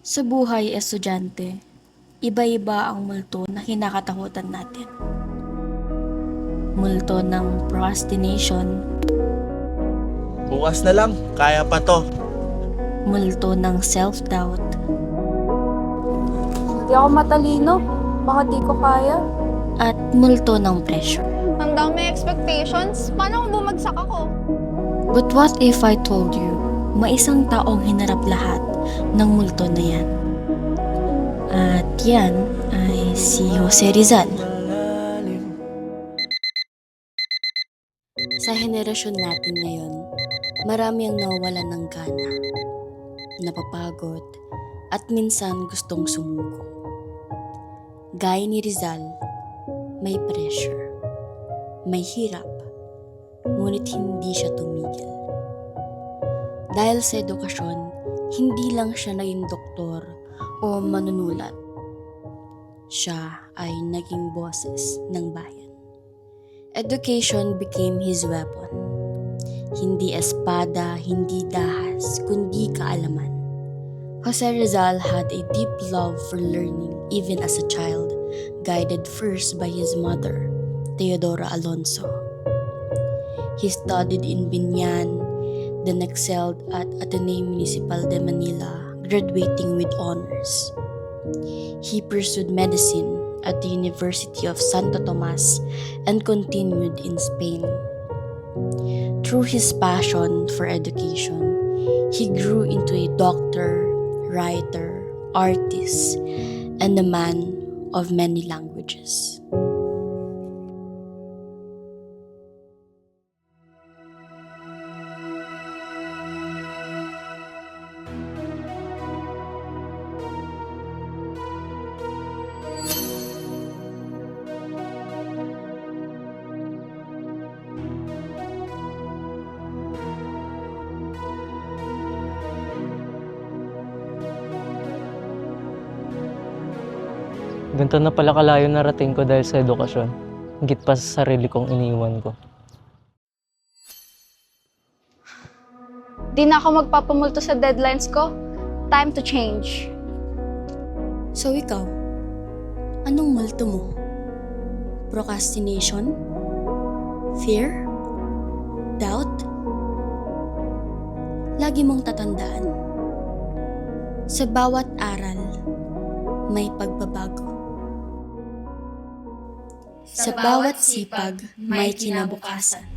Sa buhay estudyante, iba-iba ang multo na kinakatakutan natin. Multo ng procrastination, Bukas na lang, kaya pa to. multo ng self-doubt, Hindi ako matalino. Baka di ko kaya. at multo ng pressure. Ang dami expectations. Paano kung bumagsak ako? But what if I told you, may isang taong hinarap lahat ng multo na yan? At yan ay si Jose Rizal. Sa henerasyon natin ngayon, marami ang nawawalan ng gana, napapagod, at minsan gustong sumuko. Gaya ni Rizal, may pressure, may hirap, ngunit hindi siya tumigil. Dahil sa edukasyon, hindi lang siya naging doktor o manunulat. Siya ay naging boses ng bayan. Education became his weapon. Hindi espada, hindi dahas, kundi kaalaman. Jose Rizal had a deep love for learning even as a child, guided first by his mother, Teodora Alonso. He studied in Binyan, then excelled at Ateneo Municipal de Manila, graduating with honors. He pursued medicine at the University of Santo Tomas and continued in Spain. Through his passion for education, he grew into a doctor, writer, artist, and a man of many languages. Ganito na pala kalayo narating ko dahil sa edukasyon. Higit pa sa sarili kong iniwan ko. Di na ako magpapamulto sa deadlines ko. Time to change. So ikaw, anong multo mo? Procrastination? Fear? Doubt? Lagi mong tatandaan, sa bawat aral, may pagbabago. Sa bawat sipag, may kinabukasan.